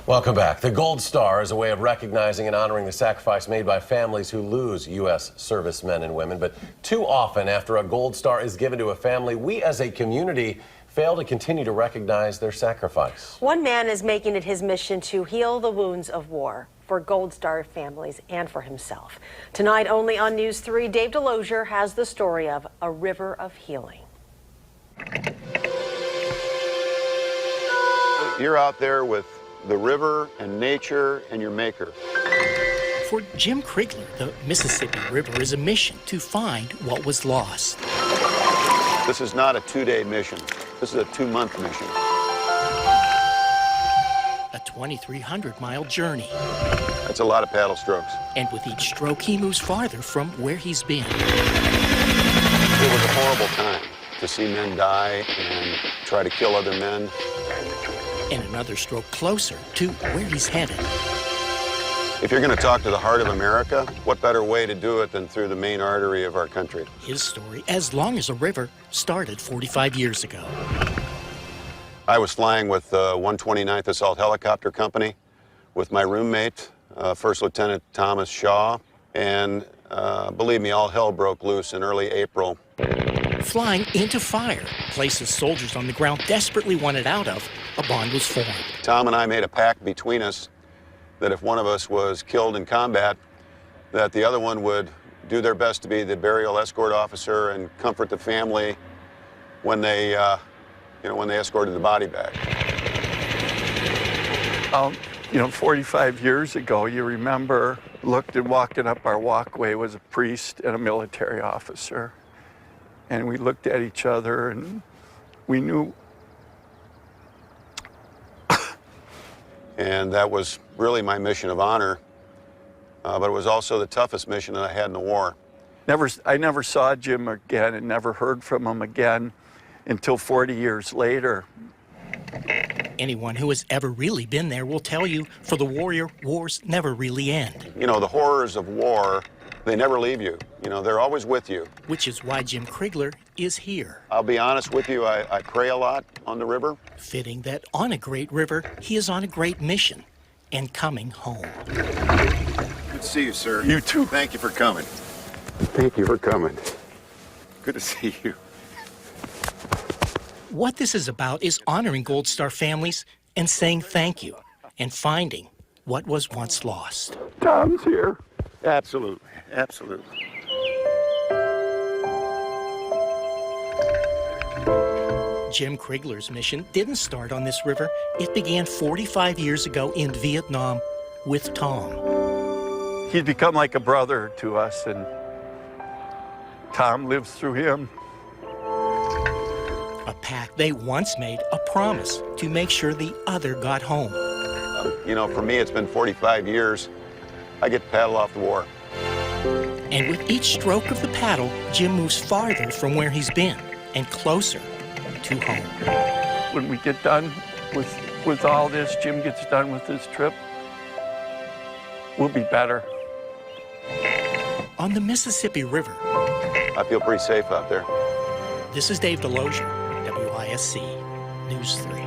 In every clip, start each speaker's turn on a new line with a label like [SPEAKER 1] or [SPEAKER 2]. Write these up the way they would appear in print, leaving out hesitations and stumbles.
[SPEAKER 1] Welcome back. The Gold Star is a way of recognizing and honoring the sacrifice made by families who lose U.S. servicemen and women. But too often, after a Gold Star is given to a family, we as a community fail to continue to recognize their sacrifice.
[SPEAKER 2] One man is making it his mission to heal the wounds of war for Gold Star families and for himself. Tonight, only on News 3, D.O.V.E has the story of a river of healing.
[SPEAKER 3] You're out there with the river and nature and your maker.
[SPEAKER 4] For Jim Crigler, the Mississippi River is a mission to find what was lost.
[SPEAKER 3] This is not a 2-day mission. This is a 2-month mission.
[SPEAKER 4] A 2,300-mile journey.
[SPEAKER 3] That's a lot of paddle strokes.
[SPEAKER 4] And with each stroke, he moves farther from where he's been.
[SPEAKER 3] It was a horrible time to see men die and try to kill other men.
[SPEAKER 4] And another stroke closer to where he's headed.
[SPEAKER 3] If you're going to talk to the heart of America, what better way to do it than through the main artery of our country?
[SPEAKER 4] His story, as long as a river, started 45 years ago.
[SPEAKER 3] I was flying with 129th Assault Helicopter Company with my roommate, First Lieutenant Thomas Shaw, and believe me, all hell broke loose in early April.
[SPEAKER 4] Flying into fire, places soldiers on the ground desperately wanted out of, a bond was formed.
[SPEAKER 3] Tom and I made a pact between us that if one of us was killed in combat, that the other one would do their best to be the burial escort officer and comfort the family when they, when they escorted the body back.
[SPEAKER 5] 45 years ago, you remember, walking up our walkway was a priest and a military officer. And we looked at each other and we knew.
[SPEAKER 3] And that was really my mission of honor, but it was also the toughest mission that I had in the war.
[SPEAKER 5] I never saw Jim again and never heard from him again until 40 years later.
[SPEAKER 4] Anyone who has ever really been there will tell you, for the warrior, wars never really end.
[SPEAKER 3] You know, the horrors of war, they never leave you. They're always with you.
[SPEAKER 4] Which is why Jim Crigler is here.
[SPEAKER 3] I'll be honest with you, I pray a lot on the river.
[SPEAKER 4] Fitting that on a great river, he is on a great mission and coming home.
[SPEAKER 6] Good to see you, sir.
[SPEAKER 5] You too.
[SPEAKER 6] Thank you for coming.
[SPEAKER 3] Thank you for coming.
[SPEAKER 6] Good to see you.
[SPEAKER 4] What this is about is honoring Gold Star families and saying thank you and finding what was once lost.
[SPEAKER 5] Tom's here.
[SPEAKER 3] Absolutely, absolutely.
[SPEAKER 4] Jim Crigler's mission didn't start on this river. It began 45 years ago in Vietnam with Tom.
[SPEAKER 5] He's become like a brother to us, and Tom lives through him.
[SPEAKER 4] A pact they once made, a promise to make sure the other got home.
[SPEAKER 3] For me, it's been 45 years. I get to paddle off the war.
[SPEAKER 4] And with each stroke of the paddle, Jim moves farther from where he's been and closer to home.
[SPEAKER 5] When we get done with all this, Jim gets done with this trip, we'll be better.
[SPEAKER 4] On the Mississippi River.
[SPEAKER 3] I feel pretty safe out there.
[SPEAKER 4] This is Dave DeLozier, WISC News 3.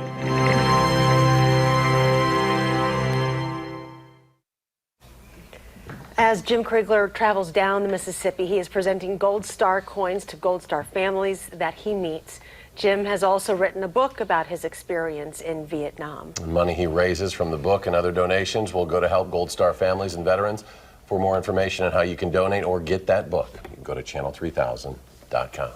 [SPEAKER 2] As Jim Crigler travels down the Mississippi, he is presenting Gold Star coins to Gold Star families that he meets. Jim has also written a book about his experience in Vietnam.
[SPEAKER 1] The money he raises from the book and other donations will go to help Gold Star families and veterans. For more information on how you can donate or get that book, you can go to channel3000.com.